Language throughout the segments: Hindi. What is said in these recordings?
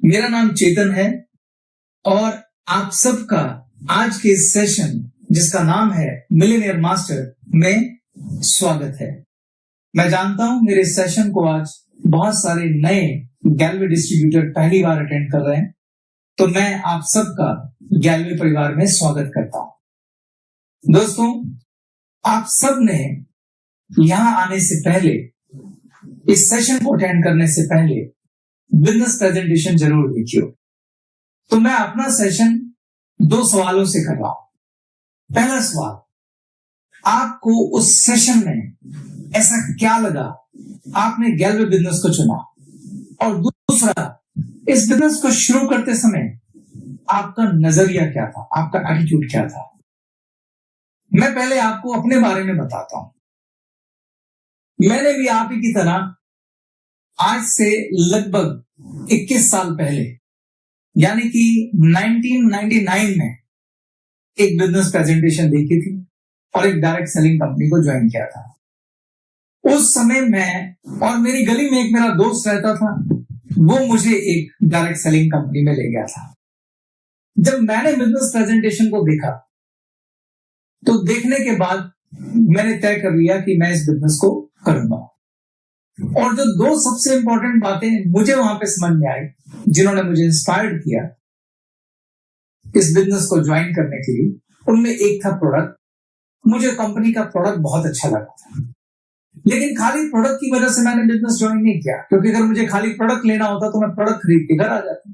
मेरा नाम चेतन है और आप सबका आज के इस सेशन जिसका नाम है मिलियनेयर मास्टर में स्वागत है। मैं जानता हूं मेरे सेशन को आज बहुत सारे नए गैलवे डिस्ट्रीब्यूटर पहली बार अटेंड कर रहे हैं, तो मैं आप सबका गैलवे परिवार में स्वागत करता हूं। दोस्तों, आप सब ने यहां आने से पहले, इस सेशन को अटेंड करने से पहले बिजनेस प्रेजेंटेशन जरूर देखिए। तो मैं अपना सेशन 2 सवालों से कर रहा हूं। पहला सवाल, आपको उस सेशन में ऐसा क्या लगा आपने गैलवे बिजनेस को चुना, और दूसरा, इस बिजनेस को शुरू करते समय आपका नजरिया क्या था, आपका एटीट्यूड क्या था। मैं पहले आपको अपने बारे में बताता हूं। मैंने भी आप ही की तरह आज से लगभग 21 साल पहले, यानी कि 1999 में एक बिजनेस प्रेजेंटेशन देखी थी और एक डायरेक्ट सेलिंग कंपनी को ज्वाइन किया था। उस समय मैं और मेरी गली में एक मेरा दोस्त रहता था, वो मुझे एक डायरेक्ट सेलिंग कंपनी में ले गया था। जब मैंने बिजनेस प्रेजेंटेशन को देखा, तो देखने के बाद मैंने तय कर लिया कि मैं इस बिजनेस को करूंगा। और जो 2 सबसे इंपॉर्टेंट बातें मुझे वहां पे समझ में आई, जिन्होंने मुझे इंस्पायर्ड किया इस बिजनेस को ज्वाइन करने के लिए, उनमें एक था प्रोडक्ट। मुझे कंपनी का प्रोडक्ट बहुत अच्छा लगा था, लेकिन खाली प्रोडक्ट की वजह से मैंने बिजनेस ज्वाइन नहीं किया, क्योंकि अगर मुझे खाली प्रोडक्ट लेना होता तो मैं प्रोडक्ट खरीद के घर आ जाता।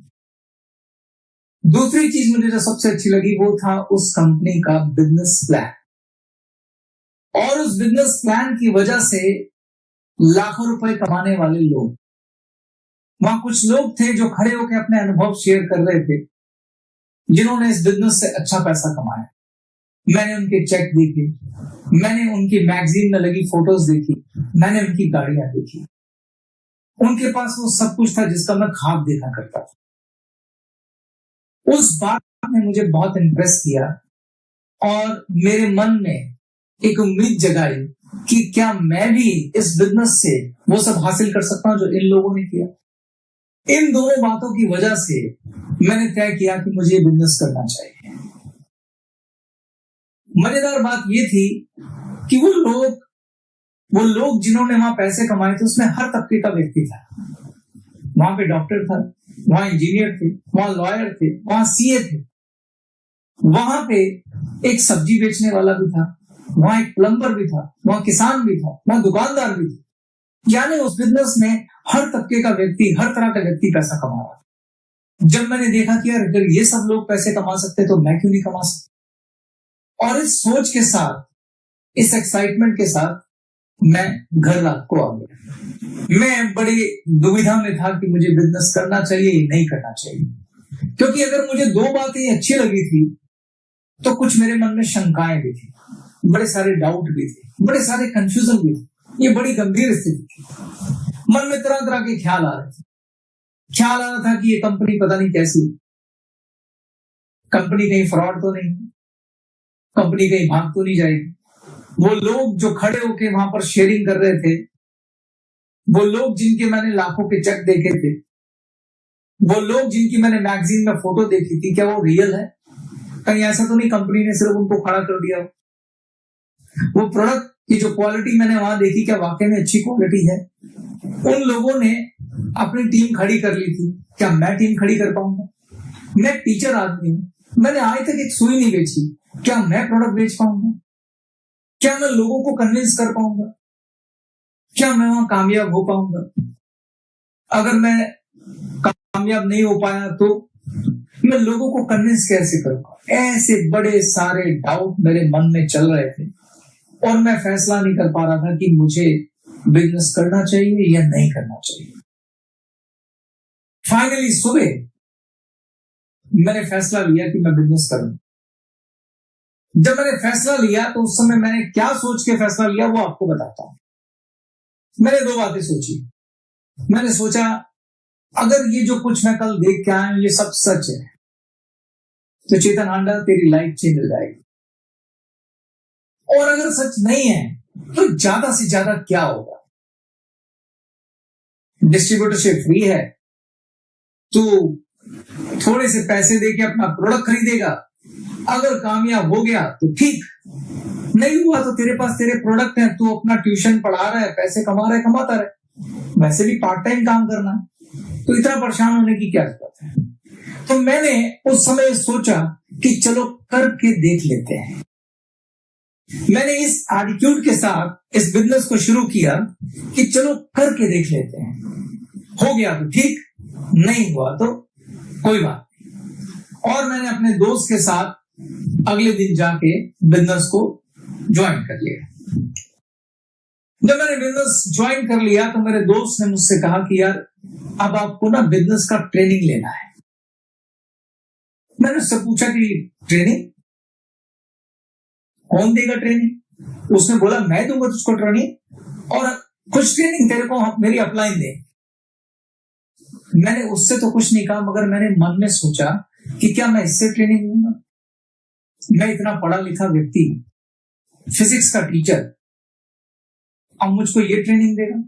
दूसरी चीज मुझे जो सबसे अच्छी लगी वो था उस कंपनी का बिजनेस प्लान। और उस बिजनेस प्लान की वजह से लाखों रुपए कमाने वाले लोग, वहां कुछ लोग थे जो खड़े होकर अपने अनुभव शेयर कर रहे थे, जिन्होंने इस बिजनेस से अच्छा पैसा कमाया। मैंने उनके चेक देखे, मैंने उनकी मैगजीन में लगी फोटोज देखी, मैंने उनकी गाड़ियां देखी। उनके पास वो सब कुछ था जिसका मैं ख्वाब देखा करता था। उस बात ने मुझे बहुत इंप्रेस किया और मेरे मन में एक उम्मीद जगाई कि क्या मैं भी इस बिजनेस से वो सब हासिल कर सकता हूं जो इन लोगों ने किया। इन दोनों बातों की वजह से मैंने तय किया कि मुझे ये बिजनेस करना चाहिए। मजेदार बात ये थी कि वो लोग जिन्होंने वहां पैसे कमाए थे, उसमें हर तबके का व्यक्ति था। वहां पे डॉक्टर था, वहां इंजीनियर थे, वहां लॉयर थे, वहां सीए थे, वहां पे एक सब्जी बेचने वाला भी था, वहां एक प्लम्बर भी था, वहां किसान भी था, वहां दुकानदार भी था। यानी उस बिजनेस में हर तबके का व्यक्ति, हर तरह का व्यक्ति पैसा कमा रहा था। जब मैंने देखा कि यार अगर ये सब लोग पैसे कमा सकते तो मैं क्यों नहीं कमा सकता, और इस सोच के साथ, इस एक्साइटमेंट के साथ मैं घर रात को आ गया। मैं बड़ी दुविधा में था कि मुझे बिजनेस करना चाहिए या नहीं करना चाहिए, क्योंकि अगर मुझे 2 बातें अच्छी लगी थी तो कुछ मेरे मन में शंकाएं भी थी, बड़े सारे डाउट भी थे, बड़े सारे कंफ्यूजन भी थे। ये बड़ी गंभीर स्थिति थी। मन में तरह तरह के ख्याल आ रहे थे। ख्याल आ रहा था कि ये कंपनी पता नहीं कैसी, कंपनी कहीं फ्रॉड तो नहीं, कंपनी कहीं भाग तो नहीं जाएगी। वो लोग जो खड़े होके वहां पर शेयरिंग कर रहे थे, वो लोग जिनके मैंने लाखों के चेक देखे थे, वो लोग जिनकी मैंने मैगजीन में फोटो देखी थी, क्या वो रियल है? कहीं ऐसा तो नहीं कंपनी ने सिर्फ उनको खड़ा कर दिया? वो प्रोडक्ट की जो क्वालिटी मैंने वहां देखी, क्या वाकई में अच्छी क्वालिटी है? उन लोगों ने अपनी टीम खड़ी कर ली थी, क्या मैं टीम खड़ी कर पाऊंगा? मैं टीचर आदमी हूं, मैंने आज तक एक सुई नहीं बेची, क्या मैं प्रोडक्ट बेच पाऊंगा? क्या मैं लोगों को कन्विंस कर पाऊंगा? क्या मैं वहां कामयाब हो पाऊंगा? अगर मैं कामयाब नहीं हो पाया तो मैं लोगों को कन्विंस कैसे करूंगा? ऐसे बड़े सारे डाउट मेरे मन में चल रहे थे और मैं फैसला नहीं कर पा रहा था कि मुझे बिजनेस करना चाहिए या नहीं करना चाहिए। फाइनली सुबह मैंने फैसला लिया कि मैं बिजनेस करूंगा। जब मैंने फैसला लिया तो उस समय मैंने क्या सोच के फैसला लिया वो आपको बताता हूं। मैंने 2 बातें सोची। मैंने सोचा, अगर ये जो कुछ मैं कल देख के आया ये सब सच है तो चेतन हांडा तेरी लाइफ चेंज हो जाएगी, और अगर सच नहीं है तो ज्यादा से ज्यादा क्या होगा? डिस्ट्रीब्यूटरशिप फ्री है, तू थोड़े से पैसे देके अपना प्रोडक्ट खरीदेगा, अगर कामयाब हो गया तो ठीक, नहीं हुआ तो तेरे पास तेरे प्रोडक्ट है, तू अपना ट्यूशन पढ़ा रहा है, पैसे कमा रहा है, कमाता रहे, वैसे भी पार्ट टाइम काम करना है, तो इतना परेशान होने की क्या जरूरत है। तो मैंने उस समय सोचा कि चलो करके देख लेते हैं। मैंने इस एटीट्यूड के साथ इस बिजनेस को शुरू किया कि चलो करके देख लेते हैं, हो गया तो ठीक, नहीं हुआ तो कोई बात नहीं। और मैंने अपने दोस्त के साथ अगले दिन जाके बिजनेस को ज्वाइन कर लिया। जब मैंने बिजनेस ज्वाइन कर लिया तो मेरे दोस्त ने मुझसे कहा कि यार अब आपको ना बिजनेस का ट्रेनिंग लेना है। मैंने उससे पूछा कि ट्रेनिंग कौन देगा ट्रेनिंग? उसने बोला मैं दूंगा तुझको ट्रेनिंग, और कुछ ट्रेनिंग तेरे को मेरी अपलाइन दे। मैंने उससे तो कुछ नहीं कहा, मगर मैंने मन में सोचा कि क्या मैं इससे ट्रेनिंग लूंगा? मैं इतना पढ़ा लिखा व्यक्ति, फिजिक्स का टीचर, अब मुझको ये ट्रेनिंग देगा?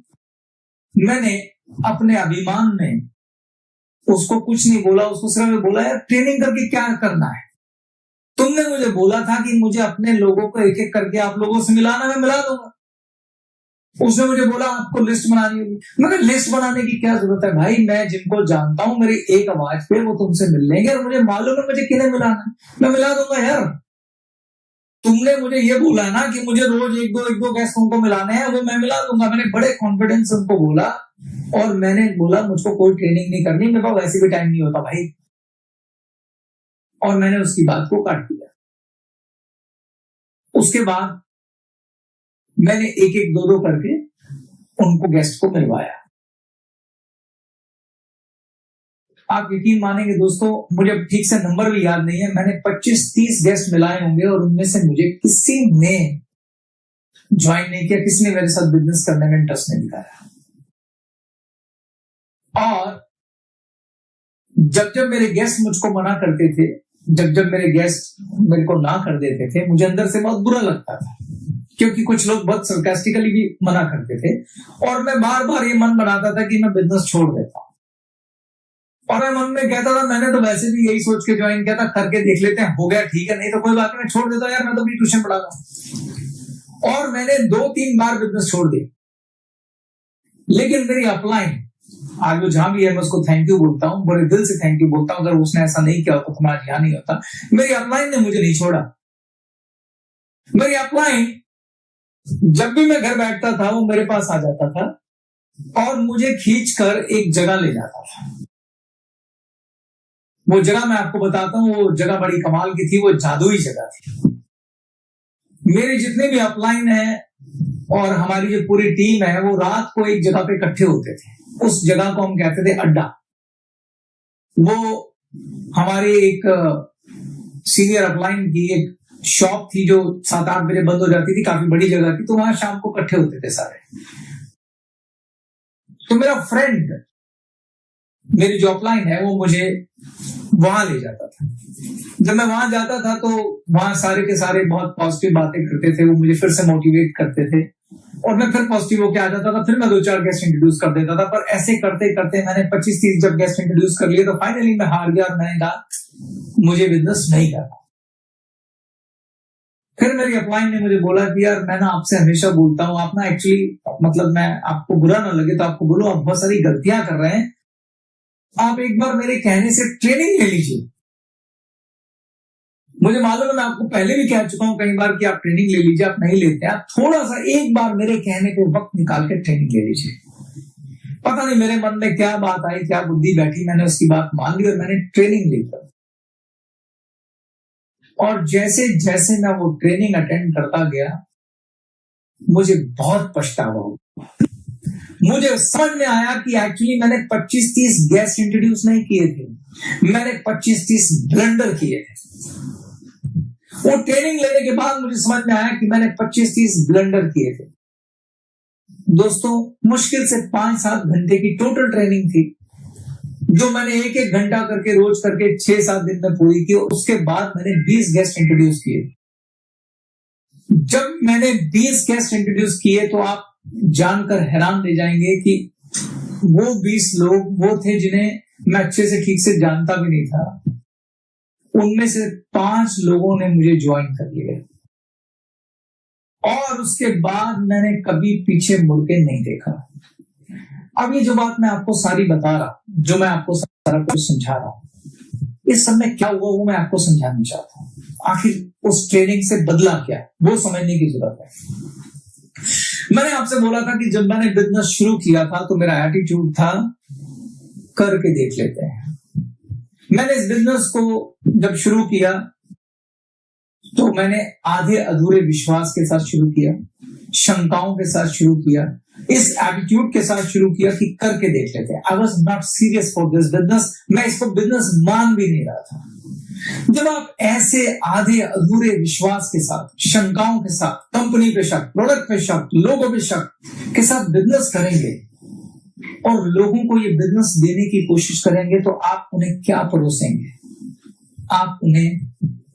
मैंने अपने अभिमान में उसको कुछ नहीं बोला, उसको सिर्फ बोला यार ट्रेनिंग करके क्या करना है? तुमने मुझे बोला था कि मुझे अपने लोगों को एक एक करके आप लोगों से मिलाना, मैं मिला दूंगा। उसने मुझे बोला आपको लिस्ट बनानी होगी। मगर लिस्ट बनाने की क्या जरूरत है भाई, मैं जिनको जानता हूं मेरी एक आवाज पे वो तुमसे मिल लेंगे, और मुझे मालूम है मुझे किन्हें मिलाना है, मैं मिला दूंगा यार। तुमने मुझे ये बोला ना कि मुझे रोज एक दो गेस्ट उनको मिलाने हैं, वो मैं मिला दूंगा। मैंने बड़े कॉन्फिडेंस से उनको बोला, और मैंने बोला मुझको कोई ट्रेनिंग नहीं करनी, मेरे पास वैसे भी टाइम नहीं होता भाई। और मैंने उसकी बात को काट दिया। उसके बाद मैंने एक एक दो करके उनको गेस्ट को मिलवाया। आप यकीन मानेंगे दोस्तों, मुझे ठीक से नंबर भी याद नहीं है, मैंने 25-30 गेस्ट मिलाए होंगे, और उनमें से मुझे किसी ने ज्वाइन नहीं किया, किसी ने मेरे साथ बिजनेस करने में इंटरेस्ट नहीं दिखाया। और जब जब मेरे गेस्ट मुझको मना करते थे, जब जब मेरे गेस्ट मेरे को ना कर देते थे, मुझे अंदर से बहुत बुरा लगता था, क्योंकि कुछ लोग बहुत सरकास्टिकली भी मना करते थे, और मैं बार बार ये मन बनाता था कि मैं बिजनेस छोड़ देता हूं। और मैं मन में कहता था मैंने तो वैसे भी यही सोच के ज्वाइन किया था, करके देख लेते हैं, हो गया ठीक है, नहीं तो कोई बात नहीं, छोड़ देता यार, मैं तो भी ट्यूशन पढ़ाता। और मैंने 2-3 बार बिजनेस छोड़ दिया, लेकिन मेरी अपलाइन, आज वो जहां भी है मैं उसको थैंक यू बोलता हूं, बड़े दिल से थैंक यू बोलता हूं। अगर उसने ऐसा नहीं किया होता तो मैं आज यहां नहीं होता। मेरी अपलाइन ने मुझे नहीं छोड़ा। मेरी अपलाइन जब भी मैं घर बैठता था वो मेरे पास आ जाता था और मुझे खींचकर एक जगह ले जाता था। वो जगह मैं आपको बताता हूं, वो जगह बड़ी कमाल की थी, वो जादुई जगह थी। मेरे जितने भी अपलाइन है और हमारी जो पूरी टीम है, वो रात को एक जगह पे इकट्ठे होते थे। उस जगह को हम कहते थे अड्डा। वो हमारे एक सीनियर अपलाइन की एक शॉप थी जो 7-8 बजे बंद हो जाती थी, काफी बड़ी जगह थी, तो वहां शाम को इकट्ठे होते थे सारे। तो मेरा फ्रेंड, मेरी जो अपलाइन है, वो मुझे वहां ले जाता था। जब मैं वहां जाता था तो वहां सारे के सारे बहुत पॉजिटिव बातें करते थे, वो मुझे फिर से मोटिवेट करते थे और मैं फिर पॉजिटिव होकर आ जाता था। फिर मैं 2-4 गेस्ट इंट्रोड्यूस कर देता था, पर ऐसे करते करते मैंने 25-30 जब गेस्ट इंट्रोड्यूस कर लिए तो फाइनली मैं हार गया और मैंने कहा मुझे बिजनेस नहीं करना। फिर मेरी अपलाइन ने मुझे बोला कि यार मैं ना आपसे हमेशा बोलता हूं, आप ना एक्चुअली मतलब मैं आपको बुरा ना लगे तो आपको बोलो, आप बहुत सारी गलतियां कर रहे हैं, आप एक बार मेरे कहने से ट्रेनिंग ले लीजिए। मुझे मालूम है मैं आपको पहले भी कह चुका हूं कई बार कि आप ट्रेनिंग ले लीजिए, आप नहीं लेते। आप थोड़ा सा एक बार मेरे कहने पे वक्त निकाल के ट्रेनिंग ले लीजिए। पता नहीं मेरे मन में क्या बात आई, क्या बुद्धि बैठी, मैंने उसकी बात मान ली और मैंने ट्रेनिंग ली। और जैसे जैसे मैं वो ट्रेनिंग अटेंड करता गया, मुझे बहुत पछतावा हुआ। मुझे समझ में आया कि एक्चुअली मैंने 25-30 गेस्ट इंट्रोड्यूस नहीं किए थे, मैंने 25-30 ब्लंडर किए थे। वो ट्रेनिंग लेने के बाद मुझे समझ में आया कि मैंने 25-30 ब्लंडर किए थे। दोस्तों, मुश्किल से 5-7 घंटे की टोटल ट्रेनिंग थी, जो मैंने 1-1 घंटा करके रोज करके 6-7 दिन में पूरी की। उसके बाद मैंने 20 गेस्ट इंट्रोड्यूस किए। जब मैंने 20 गेस्ट इंट्रोड्यूस किए तो आप जानकर हैरान रह जाएंगे कि वो 20 लोग वो थे जिन्हें मैं अच्छे से ठीक से जानता भी नहीं था, उनमें से 5 लोगों ने मुझे ज्वाइन कर लिया और उसके बाद मैंने कभी पीछे मुड़ के नहीं देखा। अब ये जो बात मैं आपको सारी बता रहा हूं, जो मैं आपको सारा कुछ समझा रहा हूं, इस समय क्या हुआ वो मैं आपको समझाना चाहता हूं। आखिर उस ट्रेनिंग से बदला क्या, वो समझने की जरूरत है। मैंने आपसे बोला था कि जब मैंने बिजनेस शुरू किया था तो मेरा एटीट्यूड था करके देख लेते हैं। मैंने इस बिजनेस को जब शुरू किया तो मैंने आधे अधूरे विश्वास के साथ शुरू किया, शंकाओं के साथ शुरू किया, इस एटीट्यूड के साथ शुरू किया कि करके देख लेते हैं। I was not serious for this business, मैं इसको बिजनेस मान भी नहीं रहा था। जब आप ऐसे आधे अधूरे विश्वास के साथ, शंकाओं के साथ, कंपनी पे शक, प्रोडक्ट पे शक, लोगों पे शक के साथ बिजनेस करेंगे और लोगों को ये बिजनेस देने की कोशिश करेंगे तो आप उन्हें क्या परोसेंगे? आप उन्हें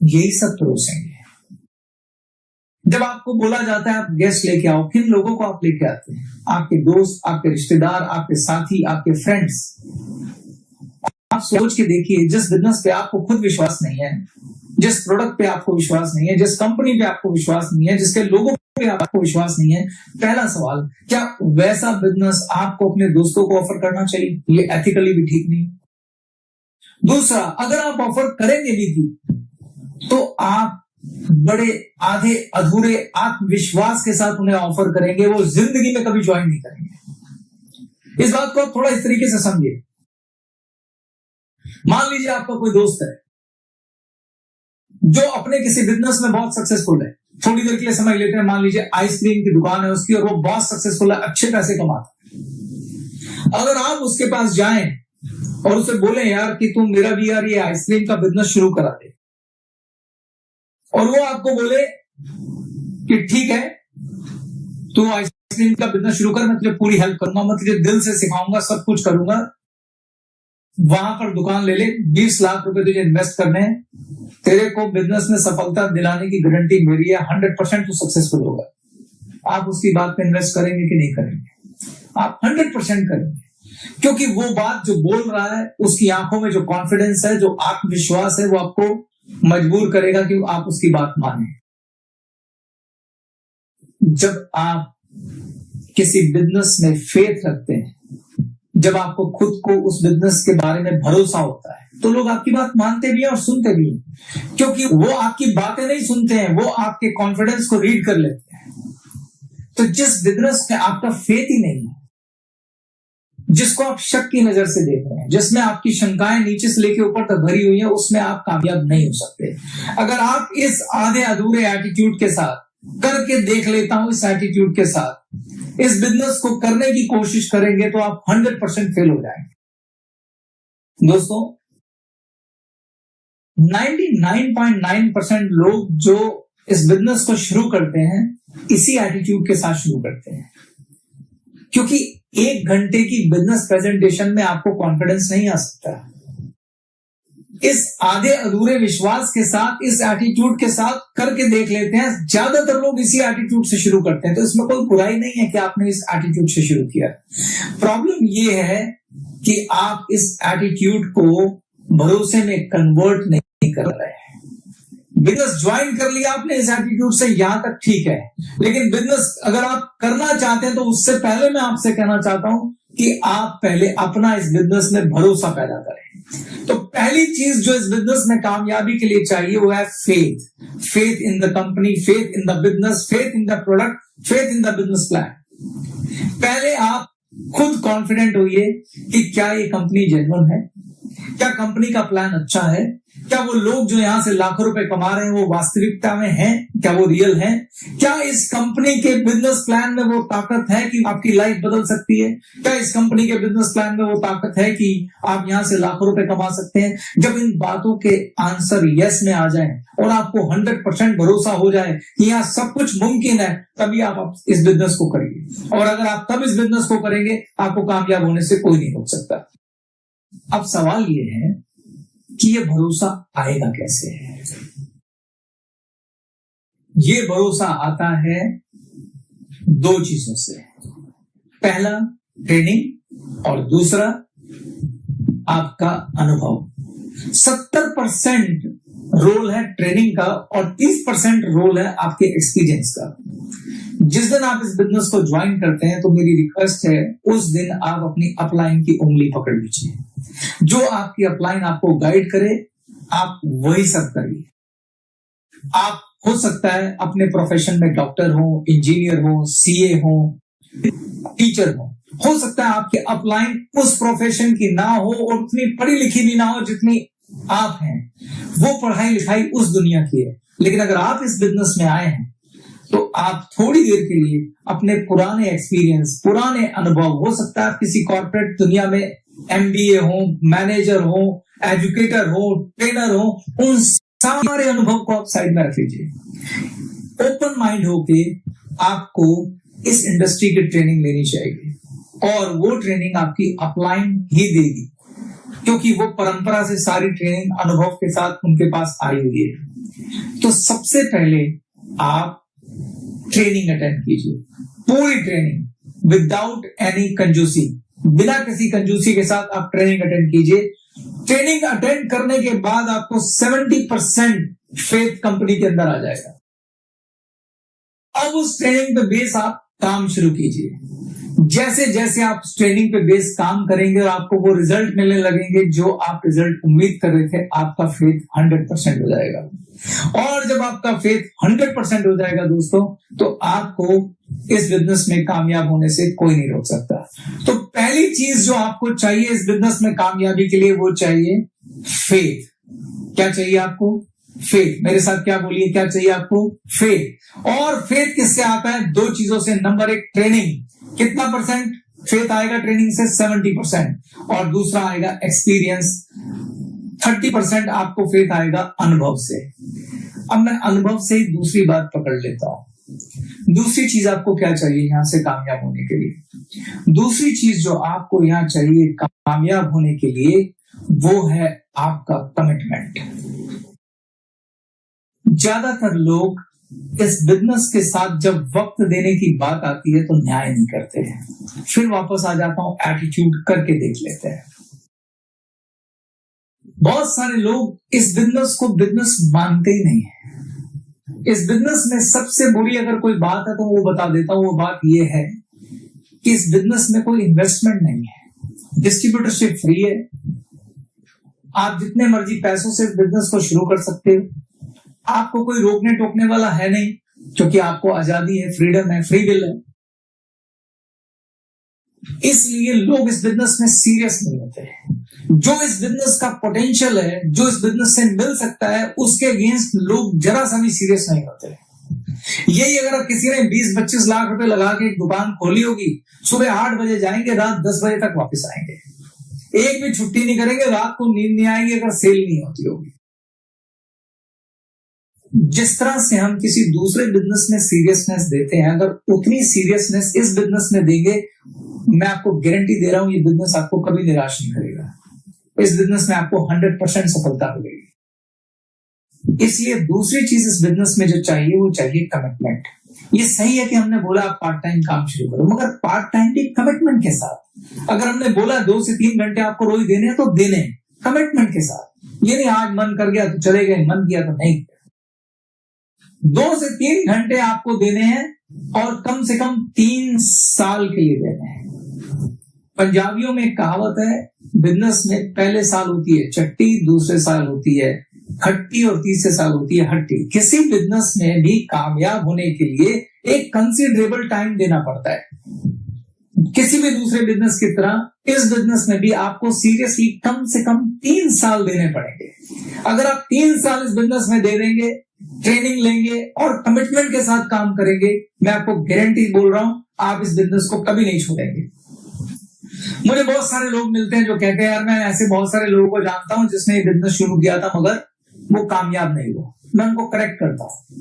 यही सब परोसेंगे। जब आपको बोला जाता है आप गेस्ट लेके आओ, किन लोगों को आप लेके आते हैं? आपके दोस्त, आपके रिश्तेदार, आपके साथी, आपके फ्रेंड्स। आप सोच के देखिए, जिस बिजनेस पे आपको खुद विश्वास नहीं है, जिस प्रोडक्ट पे आपको विश्वास नहीं है, जिस कंपनी पे आपको विश्वास नहीं है, जिसके लोगों पे आपको विश्वास नहीं है, पहला सवाल, क्या वैसा बिजनेस आपको अपने दोस्तों को ऑफर करना चाहिए? ये एथिकली भी ठीक नहीं। दूसरा, अगर आप ऑफर करेंगे भी तो आप बड़े आधे अधूरे आत्मविश्वास के साथ उन्हें ऑफर करेंगे, वो जिंदगी में कभी ज्वाइन नहीं करेंगे। इस बात को आप थोड़ा इस तरीके से समझिए। मान लीजिए आपका कोई दोस्त है जो अपने किसी बिजनेस में बहुत सक्सेसफुल है, थोड़ी देर के लिए समझ लेते हैं, मान लीजिए आइसक्रीम की दुकान है उसकी और वो बहुत सक्सेसफुल है, अच्छे पैसे कमाता है। अगर आप उसके पास जाएं और उसे बोले यार कि तुम मेरा भी यार ये आइसक्रीम का बिजनेस शुरू करा दे, और वो आपको बोले कि ठीक है तू आइसक्रीम का बिजनेस शुरू कर, मैं तुझे पूरी हेल्प करूंगा, मैं तुझे दिल से सिखाऊंगा, सब कुछ करूंगा, वहां पर दुकान ले ले, 20 लाख रुपए तुझे इन्वेस्ट करने हैं, तेरे को बिजनेस में सफलता दिलाने की गारंटी मेरी है, 100% तू सक्सेसफुल होगा। आप उसकी बात में इन्वेस्ट करेंगे कि नहीं करेंगे? आप 100% करेंगे, क्योंकि वो बात जो बोल रहा है, उसकी आंखों में जो कॉन्फिडेंस है, जो आत्मविश्वास है, वो आपको मजबूर करेगा कि आप उसकी बात माने। जब आप किसी बिजनेस में फेथ रखते हैं, जब आपको खुद को उस बिजनेस के बारे में भरोसा होता है, तो लोग आपकी बात मानते भी हैं और सुनते भी हैं, क्योंकि वो आपकी बातें नहीं सुनते हैं, वो आपके कॉन्फिडेंस को रीड कर लेते हैं। तो जिस बिजनेस में आपका फेथ ही नहीं है, जिसको आप शक की नजर से देख रहे हैं, जिसमें आपकी शंकाएं नीचे से लेकर ऊपर तक भरी हुई है, उसमें आप कामयाब नहीं हो सकते। अगर आप इस आधे अधूरे एटीट्यूड के साथ, करके देख लेता हूं इस एटीट्यूड के साथ इस बिजनेस को करने की कोशिश करेंगे तो आप 100% फेल हो जाएंगे। दोस्तों, 99.9% लोग जो इस बिजनेस को शुरू करते हैं, इसी एटीट्यूड के साथ शुरू करते हैं, क्योंकि 1 घंटे की बिजनेस प्रेजेंटेशन में आपको कॉन्फिडेंस नहीं आ सकता। इस आधे अधूरे विश्वास के साथ, इस एटीट्यूड के साथ करके देख लेते हैं। ज्यादातर लोग इसी एटीट्यूड से शुरू करते हैं, तो इसमें कोई बुराई नहीं है कि आपने इस एटीट्यूड से शुरू किया। प्रॉब्लम ये है कि आप इस एटीट्यूड को भरोसे में कन्वर्ट नहीं कर रहे हैं। बिजनेस ज्वाइन कर लिया आपने इस एटीट्यूड से, यहां तक ठीक है, लेकिन बिजनेस अगर आप करना चाहते हैं तो उससे पहले मैं आपसे कहना चाहता हूं कि आप पहले अपना इस बिजनेस में भरोसा पैदा करें। तो पहली चीज जो इस बिजनेस में कामयाबी के लिए चाहिए वो है faith. Faith in the company, faith in the business, faith in the product, faith in the business plan. पहले आप खुद कॉन्फिडेंट होइए कि क्या ये कंपनी जेन्युइन है, क्या कंपनी का प्लान अच्छा है, क्या वो लोग जो यहां से लाखों रुपए कमा रहे हैं वो वास्तविकता में हैं, क्या वो रियल हैं, क्या इस कंपनी के बिजनेस प्लान में वो ताकत है कि आपकी लाइफ बदल सकती है, क्या इस कंपनी के बिजनेस प्लान में वो ताकत है कि आप यहां से लाखों रुपए कमा सकते हैं। जब इन बातों के आंसर यस में आ जाए और आपको 100% भरोसा हो जाए कि यहाँ सब कुछ मुमकिन है, तभी आप इस बिजनेस को करिए। और अगर आप तब इस बिजनेस को करेंगे, आपको कामयाब होने से कोई नहीं रोक सकता। अब सवाल ये है कि ये भरोसा आएगा कैसे? ये भरोसा आता है 2 चीजों से। पहला ट्रेनिंग और दूसरा आपका अनुभव। 70% रोल है ट्रेनिंग का और 30% रोल है आपके एक्सपीरियंस का। जिस दिन आप इस बिजनेस को ज्वाइन करते हैं तो मेरी रिक्वेस्ट है उस दिन आप अपनी अपलाइन की उंगली पकड़ लीजिए। जो आपकी अपलाइन आपको गाइड करे आप वही सब करिए। आप हो सकता है अपने प्रोफेशन में डॉक्टर हो, इंजीनियर हो, सीए हो, टीचर हो सकता है आपके अपलाइन उस प्रोफेशन की ना हो और उतनी पढ़ी लिखी भी ना हो जितनी आप हैं, वो पढ़ाई लिखाई उस दुनिया की है। लेकिन अगर आप इस बिजनेस में आए हैं तो आप थोड़ी देर के लिए अपने पुराने एक्सपीरियंस, पुराने अनुभव, हो सकता है आप किसी कॉर्पोरेट दुनिया में एमबीए हो, मैनेजर हो, एजुकेटर हो, ट्रेनर हो, उन सारे अनुभव को आप साइड में रख लीजिए। ओपन माइंड होके आपको इस इंडस्ट्री की ट्रेनिंग लेनी चाहिए और वो ट्रेनिंग आपकी अपलाइन ही देगी, क्योंकि वो परंपरा से सारी ट्रेनिंग अनुभव के साथ उनके पास आई हुई है। तो सबसे पहले आप ट्रेनिंग अटेंड कीजिए, पूरी ट्रेनिंग विदाउट एनी कंजूसी, बिना किसी कंजूसी के साथ आप ट्रेनिंग अटेंड कीजिए। ट्रेनिंग अटेंड करने के बाद आपको 70% फेथ कंपनी के अंदर आ जाएगा। अब उस ट्रेनिंग पे बेस आप काम शुरू कीजिए। जैसे जैसे आप ट्रेनिंग पे बेस काम करेंगे और आपको वो रिजल्ट मिलने लगेंगे जो आप रिजल्ट उम्मीद कर रहे थे, आपका फेथ 100% हो जाएगा। और जब आपका फेथ 100% हो जाएगा दोस्तों, तो आपको इस बिजनेस में कामयाब होने से कोई नहीं रोक सकता। तो पहली चीज जो आपको चाहिए इस बिजनेस में कामयाबी के लिए, वो चाहिए फेथ। क्या चाहिए आपको? फेथ। मेरे साथ क्या बोलिए, क्या चाहिए आपको? फेथ। और फेथ किससे आता है? दो चीजों से। नंबर एक, ट्रेनिंग। कितना परसेंट फेथ आएगा ट्रेनिंग से? 70%। और दूसरा आएगा एक्सपीरियंस। 30% आपको फेथ आएगा अनुभव से। अब मैं अनुभव से ही दूसरी बात पकड़ लेता हूं। दूसरी चीज आपको क्या चाहिए यहां से कामयाब होने के लिए? दूसरी चीज जो आपको यहां चाहिए कामयाब होने के लिए, वो है आपका कमिटमेंट। ज्यादातर लोग इस बिजनेस के साथ जब वक्त देने की बात आती है तो न्याय नहीं करते हैं। फिर वापस आ जाता हूं, एटीट्यूड करके देख लेते हैं। बहुत सारे लोग इस बिजनेस को बिजनेस मानते ही नहीं है। इस बिजनेस में सबसे बुरी अगर कोई बात है तो वो बता देता हूं। वो बात ये है कि इस बिजनेस में कोई इन्वेस्टमेंट नहीं है, डिस्ट्रीब्यूटरशिप फ्री है। आप जितने मर्जी पैसों से इस बिजनेस को शुरू कर सकते हो। आपको कोई रोकने टोकने वाला है नहीं, क्योंकि आपको आजादी है, फ्रीडम है, फ्री विल है। इसलिए लोग इस बिजनेस में सीरियस नहीं होते। जो इस बिजनेस का पोटेंशियल है, जो इस बिजनेस से मिल सकता है, उसके अगेंस्ट लोग जरा सा भी सीरियस नहीं होते। यही अगर किसी ने 20-25 लाख रुपए लगा के एक दुकान खोली होगी, सुबह 8 बजे जाएंगे, रात 10 बजे तक वापस आएंगे, एक भी छुट्टी नहीं करेंगे, रात को नींद नहीं आएगी अगर सेल नहीं होती होगी। जिस तरह से हम किसी दूसरे बिजनेस में सीरियसनेस देते हैं, अगर उतनी सीरियसनेस इस बिजनेस में देंगे, मैं आपको गारंटी दे रहा हूं ये बिजनेस आपको कभी निराश नहीं करेगा। इस बिजनेस में आपको 100% सफलता मिलेगी। इसलिए दूसरी चीज इस बिजनेस में जो चाहिए वो चाहिए कमिटमेंट। ये सही है कि हमने बोला आप पार्ट टाइम काम शुरू करो, मगर पार्ट टाइम भी कमिटमेंट के साथ। अगर हमने बोला 2 से 3 घंटे आपको रोज देने हैं तो देने, कमिटमेंट के साथ। ये नहीं आज मन कर गया तो चले गए, मन किया तो नहीं। 2 से 3 घंटे आपको देने हैं और कम से कम 3 साल के लिए देने हैं। पंजाबियों में एक कहावत है, बिजनेस में पहले साल होती है चट्टी, दूसरे साल होती है खट्टी और तीसरे साल होती है हट्टी। किसी बिजनेस में भी कामयाब होने के लिए एक कंसिडरेबल टाइम देना पड़ता है। किसी भी दूसरे बिजनेस की तरह इस बिजनेस में भी आपको सीरियसली कम से कम 3 साल देने पड़ेंगे। अगर आप 3 साल इस बिजनेस में दे देंगे, ट्रेनिंग लेंगे और कमिटमेंट के साथ काम करेंगे, मैं आपको गारंटी बोल रहा हूं आप इस बिजनेस को कभी नहीं छोड़ेंगे। मुझे बहुत सारे लोग मिलते हैं जो कहते हैं यार मैं ऐसे बहुत सारे लोगों को जानता हूं जिसने ये बिजनेस शुरू किया था मगर वो कामयाब नहीं हुआ। मैं उनको करेक्ट करता हूं,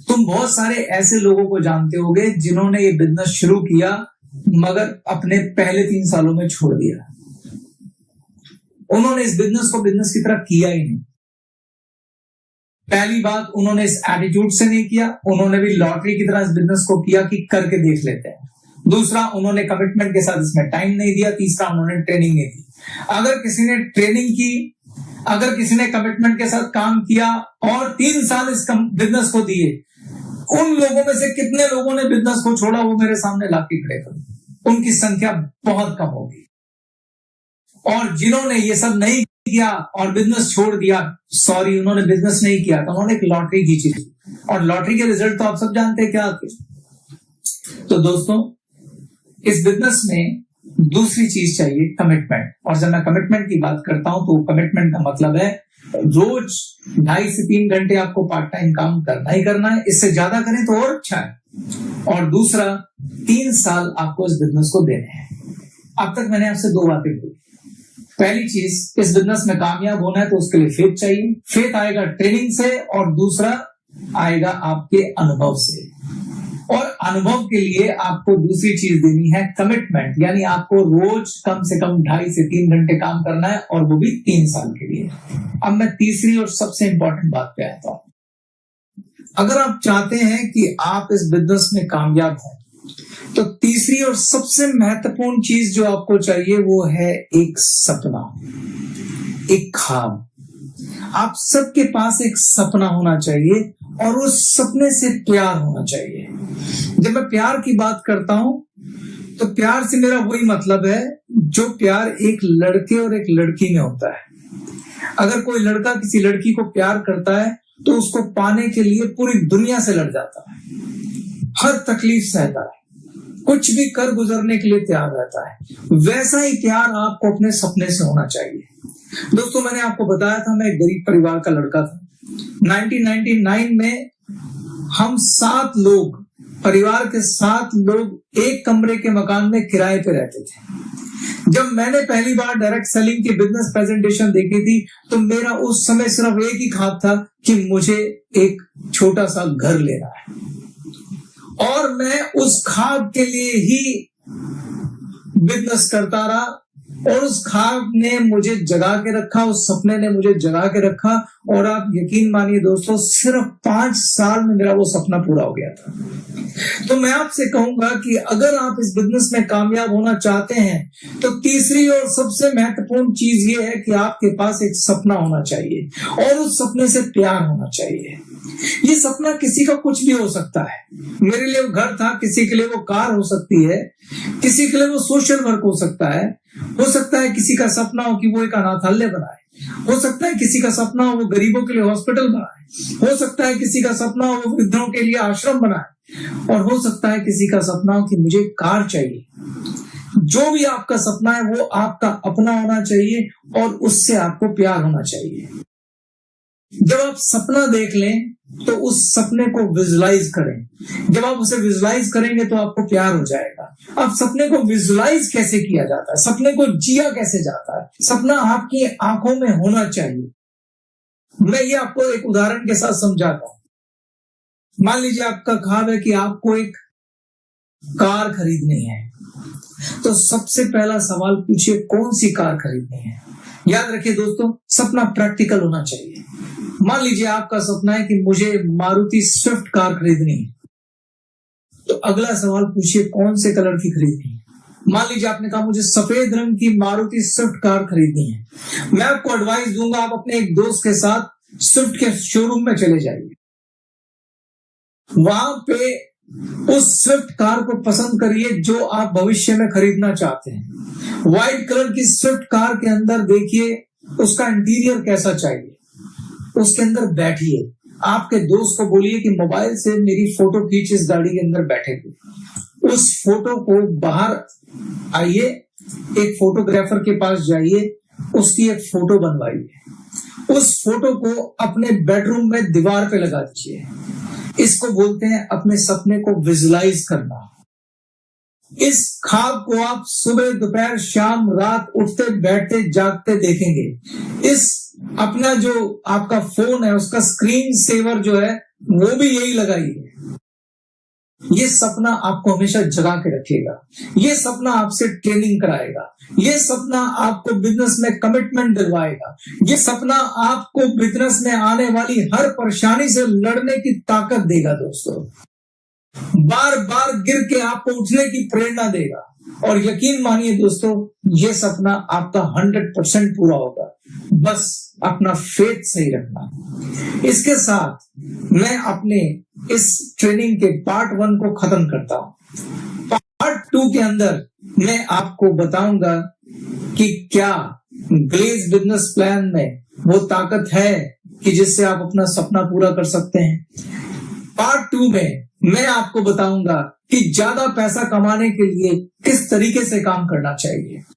तुम बहुत सारे ऐसे लोगों को जानते होगे जिन्होंने ये बिजनेस शुरू किया मगर अपने पहले 3 सालों में छोड़ दिया। उन्होंने इस बिजनेस को बिजनेस की तरह किया ही नहीं। पहली बात, उन्होंने इस एटीट्यूड से नहीं किया, उन्होंने भी लॉटरी की तरह इस बिजनेस को किया कि करके देख लेते हैं। दूसरा, उन्होंने कमिटमेंट के साथ इसमें टाइम नहीं दिया। तीसरा, उन्होंने ट्रेनिंग नहीं दी। अगर किसी ने ट्रेनिंग की, अगर किसी ने कमिटमेंट के साथ काम किया और 3 साल इस बिजनेस को दिए, उन लोगों में से कितने लोगों ने बिजनेस को छोड़ा, वो मेरे सामने लाके खड़े करो। उनकी संख्या बहुत कम होगी। और जिन्होंने ये सब नहीं किया और बिजनेस छोड़ दिया, सॉरी, उन्होंने बिजनेस नहीं किया था, उन्होंने एक लॉटरी खींची थी, और लॉटरी के रिजल्ट तो आप सब जानते हैं क्या आते। तो दोस्तों, इस बिजनेस में दूसरी चीज चाहिए, कमिटमेंट। और जब मैं कमिटमेंट की बात करता हूं तो कमिटमेंट का मतलब है रोज 2.5 से 3 घंटे आपको पार्ट टाइम काम करना ही करना है, इससे ज्यादा करें तो और अच्छा है। और दूसरा, 3 साल आपको इस बिजनेस को देने हैं। अब तक मैंने आपसे 2 बातें बोली। पहली चीज, इस बिजनेस में कामयाब होना है तो उसके लिए फेथ चाहिए। फेथ आएगा ट्रेनिंग से, और दूसरा आएगा आपके अनुभव से। और अनुभव के लिए आपको दूसरी चीज देनी है, कमिटमेंट, यानी आपको रोज कम से कम 2.5 से 3 घंटे काम करना है, और वो भी 3 साल के लिए। अब मैं तीसरी और सबसे इंपॉर्टेंट बात पे आता हूं। अगर आप चाहते हैं कि आप इस बिजनेस में कामयाब हो, तो तीसरी और सबसे महत्वपूर्ण चीज जो आपको चाहिए वो है एक सपना, एक ख्वाब। आप सबके पास एक सपना होना चाहिए, और उस सपने से प्यार होना चाहिए। जब मैं प्यार की बात करता हूं तो प्यार से मेरा वही मतलब है जो प्यार एक लड़के और एक लड़की में होता है। अगर कोई लड़का किसी लड़की को प्यार करता है तो उसको पाने के लिए पूरी दुनिया से लड़ जाता है, हर तकलीफ सहता है, कुछ भी कर गुजरने के लिए तैयार रहता है। वैसा ही प्यार आपको अपने सपने से होना चाहिए। दोस्तों, मैंने आपको बताया था मैं एक गरीब परिवार का लड़का था। 1999 में हम 7 लोग, परिवार के 7 लोग एक कमरे के मकान में किराए पे रहते थे। जब मैंने पहली बार डायरेक्ट सेलिंग की बिजनेस प्रेजेंटेशन देखी थी तो मेरा उस समय सिर्फ एक ही ख्वाब था कि मुझे एक छोटा सा घर लेना है, और मैं उस ख्वाब के लिए ही बिजनेस करता रहा, और उस ख्वाब ने मुझे जगा के रखा, उस सपने ने मुझे जगा के रखा। और आप यकीन मानिए दोस्तों, सिर्फ 5 साल में मेरा वो सपना पूरा हो गया था। तो मैं आपसे कहूंगा कि अगर आप इस बिजनेस में कामयाब होना चाहते हैं तो तीसरी और सबसे महत्वपूर्ण चीज ये है कि आपके पास एक सपना होना चाहिए, और उस सपने से प्यार होना चाहिए। ये सपना किसी का कुछ भी हो सकता है। मेरे लिए वो घर था, किसी के लिए वो कार हो सकती है, किसी के लिए वो सोशल वर्क हो सकता है किसी का सपना हो कि वो एक अनाथालय बनाए, हो सकता है किसी का सपना हो वो गरीबों के लिए हॉस्पिटल बनाए, हो सकता है किसी का सपना हो वो वृद्धों के लिए आश्रम बनाए, और हो सकता है किसी का सपना हो कि मुझे कार चाहिए। जो भी आपका सपना है वो आपका अपना होना चाहिए, और उससे आपको प्यार होना चाहिए। जब आप सपना देख लें तो उस सपने को विजुलाइज करें। जब आप उसे विजुलाइज करेंगे तो आपको प्यार हो जाएगा। अब सपने को विजुलाइज कैसे किया जाता है, सपने को जिया कैसे जाता है? सपना आपकी आंखों में होना चाहिए। मैं ये आपको एक उदाहरण के साथ समझाता हूं। मान लीजिए आपका ख्वाब है कि आपको एक कार खरीदनी है, तो सबसे पहला सवाल पूछिए कौन सी कार खरीदनी है। याद रखिए दोस्तों, सपना प्रैक्टिकल होना चाहिए। मान लीजिए आपका सपना है कि मुझे मारुति स्विफ्ट कार खरीदनी है, तो अगला सवाल पूछिए कौन से कलर की खरीदनी है। मान लीजिए आपने कहा मुझे सफेद रंग की मारुति स्विफ्ट कार खरीदनी है। मैं आपको एडवाइस दूंगा, आप अपने एक दोस्त के साथ स्विफ्ट के शोरूम में चले जाइए, वहां पे उस स्विफ्ट कार को पसंद करिए जो आप भविष्य में खरीदना चाहते हैं। व्हाइट कलर की स्विफ्ट कार के अंदर देखिए उसका इंटीरियर कैसा चाहिए, उसके अंदर बैठिए, आपके दोस्त को बोलिए कि मोबाइल से मेरी फोटो खींच इस गाड़ी के अंदर बैठे हुए। उस फोटो को बाहर आइए, एक फोटोग्राफर के पास जाइए, उसकी एक फोटो बनवाइए, उस फोटो को अपने बेडरूम में दीवार पे लगा दीजिए। इसको बोलते हैं अपने सपने को विजुलाइज करना। इस ख्वाब को आप सुबह दोपहर शाम रात उठते बैठते जागते देखेंगे। इस अपना जो आपका फोन है उसका स्क्रीन सेवर जो है वो भी यही लगाइए। ये सपना आपको हमेशा जगा के रखेगा। ये सपना आपसे ट्रेनिंग कराएगा। ये सपना आपको बिजनेस में कमिटमेंट दिलवाएगा। ये सपना आपको बिजनेस में आने वाली हर परेशानी से लड़ने की ताकत देगा। दोस्तों, बार बार गिर के आपको उठने की प्रेरणा देगा। और यकीन मानिए दोस्तों, ये सपना आपका 100% पूरा होगा। बस अपना फेथ सही रखना। इसके साथ मैं अपने इस ट्रेनिंग के पार्ट 1 को खत्म करता हूं। पार्ट 2 के अंदर मैं आपको बताऊंगा कि क्या ग्लेज बिजनेस प्लान में वो ताकत है कि जिससे आप अपना सपना पूरा कर सकते हैं। पार्ट 2 में मैं आपको बताऊंगा कि ज्यादा पैसा कमाने के लिए किस तरीके से काम करना चाहिए।